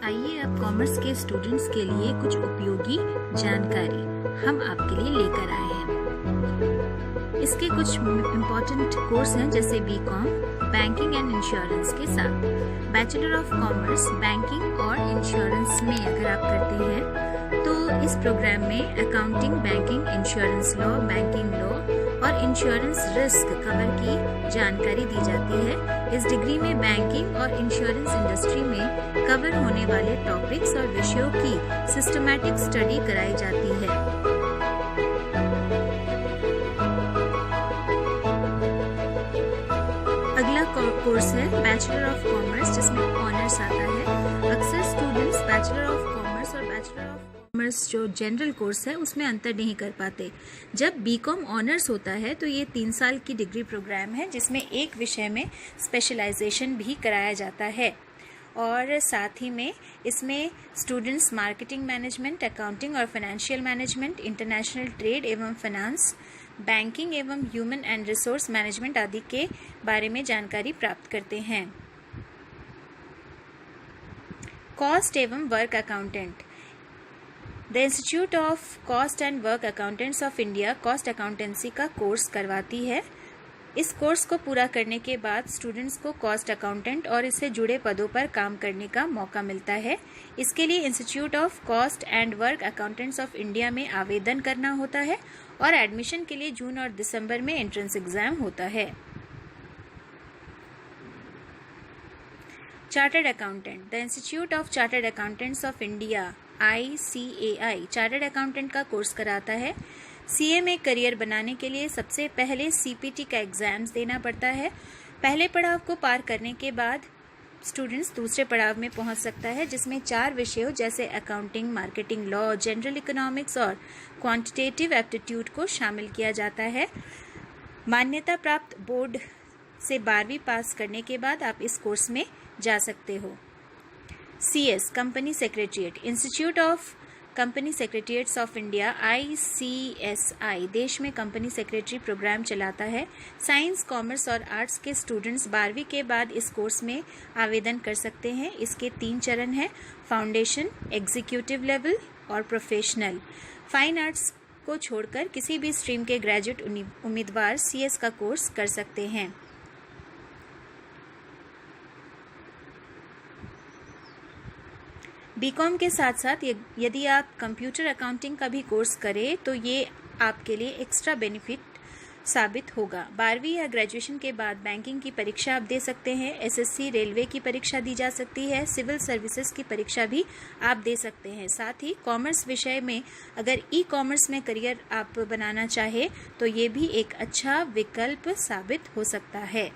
आइए अब कॉमर्स के स्टूडेंट्स के लिए कुछ उपयोगी जानकारी हम आपके लिए लेकर आए हैं। इसके कुछ इम्पोर्टेंट कोर्स हैं जैसे बीकॉम बैंकिंग एंड इंश्योरेंस के साथ बैचलर ऑफ कॉमर्स बैंकिंग और इंश्योरेंस में अगर आप करते हैं तो इस प्रोग्राम में accounting, banking, insurance law, banking law और इंश्योरेंस रिस्क कवर की जानकारी दी जाती है। इस डिग्री में बैंकिंग और इंश्योरेंस इंडस्ट्री में कवर होने वाले टॉपिक्स और विषयों की सिस्टमैटिक स्टडी कराई जाती है। अगला कोर्स है बैचलर ऑफ कॉमर्स जिसमें ऑनर्स आता है। अक्सर स्टूडेंट्स बैचलर ऑफ कॉमर्स और बैचलर ऑफ कॉमर्स जो जनरल कोर्स है उसमें अंतर नहीं कर पाते। जब बीकॉम ऑनर्स होता है तो ये 3 साल की डिग्री प्रोग्राम है जिसमें एक विषय में स्पेशलाइजेशन भी कराया जाता है और साथ ही में इसमें स्टूडेंट्स मार्केटिंग मैनेजमेंट, अकाउंटिंग और फाइनेंशियल मैनेजमेंट, इंटरनेशनल ट्रेड एवं फाइनेंस, बैंकिंग एवं ह्यूमन एंड रिसोर्स मैनेजमेंट आदि के बारे में जानकारी प्राप्त करते हैं। कॉस्ट एवं work accountant. The institute of cost and work accountants of India cost accountancy का कोर्स करवाती है। इस कोर्स को पूरा करने के बाद स्टूडेंट्स को कॉस्ट अकाउंटेंट और इससे जुड़े पदों पर काम करने का मौका मिलता है। इसके लिए institute of cost and work accountants of India में आवेदन करना होता है और एडमिशन के लिए जून और दिसंबर में एंट्रेंस एग्जाम होता है। Chartered accountant. The institute of chartered accountants of India ICAI chartered accountant का कोर्स कराता है। CA में करियर बनाने के लिए सबसे पहले CPT का एग्जाम्स देना पड़ता है। पहले पड़ाव को पार करने के बाद स्टूडेंट्स दूसरे पड़ाव में पहुंच सकता है जिसमें 4 विषयों जैसे accounting, marketing law, general economics और क्वांटिटेटिव एप्टीट्यूड को शामिल किया जाता है। मान्यता प्राप्त बोर्ड से 12वीं पास करने के बाद आप इस कोर्स में जा सकते हो। CS company secretariat. Institute of company secretariats of India ICSI देश में कंपनी सेक्रेटरी प्रोग्राम चलाता है। साइंस, कॉमर्स और आर्ट्स के स्टूडेंट्स 12वीं के बाद इस कोर्स में आवेदन कर सकते हैं। इसके 3 चरण हैं, फाउंडेशन, एग्जीक्यूटिव लेवल और प्रोफेशनल। फाइन आर्ट्स को छोड़कर किसी भी स्ट्रीम के ग्रेजुएट उम्मीदवार CS का कोर्स कर सकते हैं। बीकॉम के साथ साथ यदि आप कंप्यूटर अकाउंटिंग का भी कोर्स करें तो ये आपके लिए एक्स्ट्रा बेनिफिट साबित होगा। 12वीं या ग्रेजुएशन के बाद बैंकिंग की परीक्षा आप दे सकते हैं, SSC, रेलवे की परीक्षा दी जा सकती है, सिविल सर्विसेज की परीक्षा भी आप दे सकते हैं। साथ ही कॉमर्स विषय में अगर ई-कॉमर्स में करियर आप बनाना चाहे तो ये भी एक अच्छा विकल्प साबित हो सकता है।